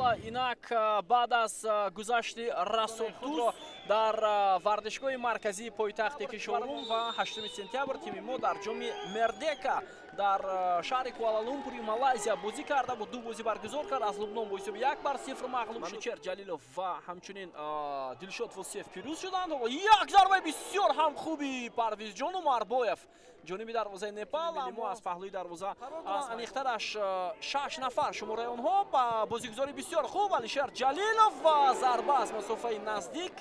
Бала, инак баъд аз гузашти расулдур дар вардишгоҳи марказии пойтахти Кишорум ва 8 сентябр тими мо дар ҷоми Мердека дар шаҳри Куала-Лумпури Малайзия бозӣ карда буд. Ду бозӣ баргузор кард. Аз Лубнон бо ҳисоби 1-0 мағлуб шуд. Манучер Ҷалилов ва ҳамчунин Дилшод Восиев пирӯз шуданд. Як зарбаи бисёр ҳам хуби Парвизҷон Умарбоев ҷониби дарвозаи Непал. Мо аз паҳлӯи дарвоза аз аниқтараш 6 нафар шумораи онҳо ба бозигузори бисёр хуб. Алишер Ҷалилов ва зарба аз масофаи наздик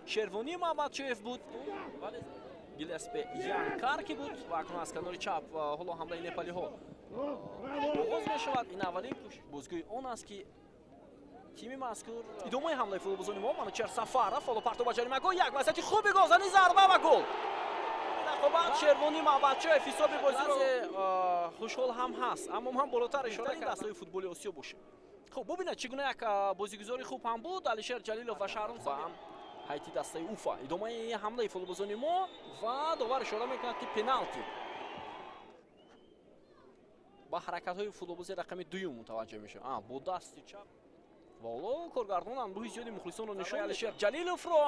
Шервони Маҳмадшоев буд. Гилеспе Ян Карки буд ва акнун аз канори чап ҳоло ҳамлаи непалиҳо оғоз мешавад. Ин аввалин кӯшиш бозгӯи он аст ки тими мазкур идомаи ҳамлаи футболбозони мо Манучер Сафаров ҳоло партов ба ҷаримагоҳ як вазъияти хуби гозани зарба ва гол. Рақобат Шервони Маҳмадшоев ҳисоби бозиро хушҳол ҳам ҳаст, аммо ман болотар ишора ин дастаи футболи Осиё боше. Хуб бубинед чӣ гуна як бозигузори хуб ҳам буд. Алишер Ҷалилов ва Шаҳром Сабир ҳайти дастаи Уфа идомаи ҳамлаи футболбозони мо ва довар ишора мекунад ки пеналти ба ҳаракатҳои футболбози рақами дуюм мутаваҷҷеҳ мешавад. Бо дасти чап ва ҳоло коргардон анбӯҳи зиёди мухлисонро нишон Алишер Ҷалиловро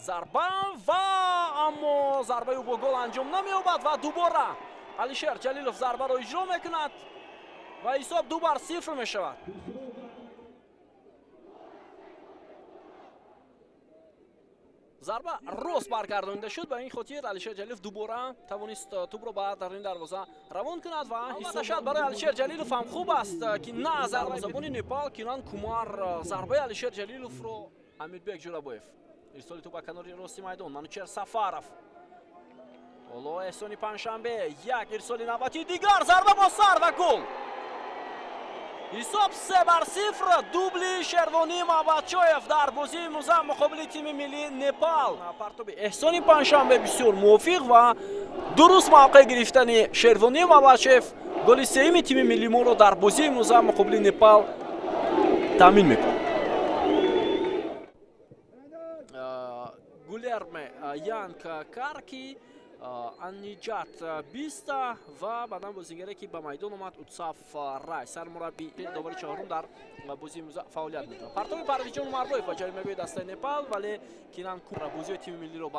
зарба ва аммо зарбаи ӯ бо гол анҷом намеёбад ва дубора Алишер Ҷалилов зарбаро иҷро мекунад ва ҳисоб 2-0 мешавад. зарба рост баргардонида шуд. Ба ин хотир Алишер Ҷалилов дубора тавонист тӯбро ба даруни дарвоза равон кунад ва ҳисоб барои Алишер Ҷалилов ҳам хуб аст ки на дарвозабони Непал Кинан Кумар зарбаи Алишер Ҷалиловро Ҳамидбек Ҷурабоев ирсоли тӯб ба канори рости майдон. Манучер Сафаров ҳоло Эҳсони Панҷшанбе як ирсоли навбатии дигар зарба бо сар ва гол. ҳисоб 3-0 дубли Шервони Маҳмадшоев дар бозии имрӯза муқобили тими миллии Непал. Партоби Эҳсони Панҷшанбе бисёр мувофиқ ва дуруст мавқеъ гирифтани Шервони Маҳмадшоев голи сеюми тими миллии моро дар бозии имрӯза муқобили Непал таъмин мекунад. Гулерме Янк Карки Аниҷат Биста ва баъдан бозигаре ки ба майдон омад Утсаф Рай сармурабби довари чаҳорум дар бозии имрӯза фаъолият мекунад. Партови Парвизҷон Умарбоев ба ҷаримагоҳи дастаи Непал вале Кинан Кумар бозиҳои тими миллиро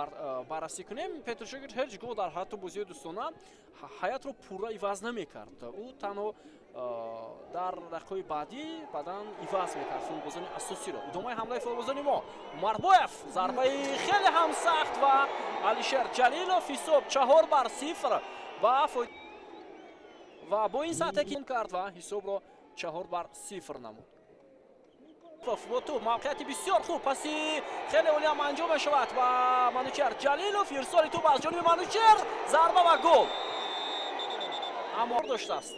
баррасӣ кунем. Петрушогир ҳеҷ гоҳ дар ҳатто бозиҳои дӯстона ҳаятро пурра иваз намекард. ӯ танҳо дар дақиқаҳои баъдӣ баъдан иваз мекард футболбозони асосиро. идомаи ҳамлаи футболбозони мо Умарбоев зарбаи хеле ҳам сахт ва Алишер Ҷалилов ҳисоб 4-0 ва бо ин сатҳе ки кард ва ҳисобро 4-0 намуд. фото мавқеияти бисёр хуб паси хеле олиам анҷом мешавад ва Манучер Ҷалилов ирсоли тӯб аз ҷониби Манучер зарба ва гол. аммо доштааст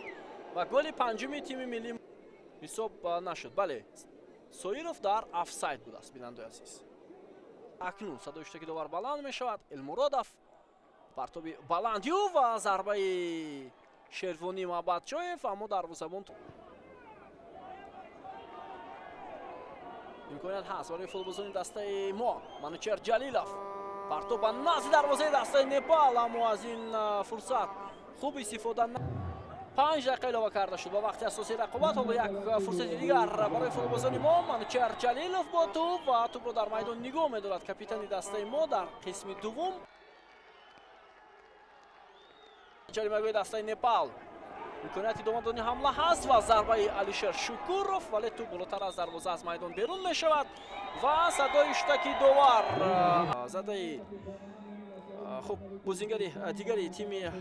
ва голи панҷуми тими миллӣ ҳисоб нашуд. бале Соиров дар офсайд будааст. бинандаи азиз акнун садои штаки довар баланд мешавад. Элмуродов партоби баландиу ва зарбаи Шервони Маҳмадшоев аммо дарвозабон имконият ҳаст барои футболбозони дастаи мо. Манучер Ҷалилов партоб ба назди дарвозаи дастаи Непал аммо аз ин фурсат хуб истифода 5 дақиқа илова карда шуд ба вақти асосии рақобат. ҳоло як фурсати дигар барои футболбозони мо. Манучер Ҷалилов бо тӯб ва тӯбро дар майдон нигоҳ медорад капитани дастаи мо дар қисми дуввум. ҷаримагоҳи дастаи Непал имконияти идомадони ҳамла ҳаст ва зарбаи Алишер Шукуров вале тӯб болотар аз дарвоза аз майдон берун мешавад ва садои штаки довар задаи хуб бозингари дигари тими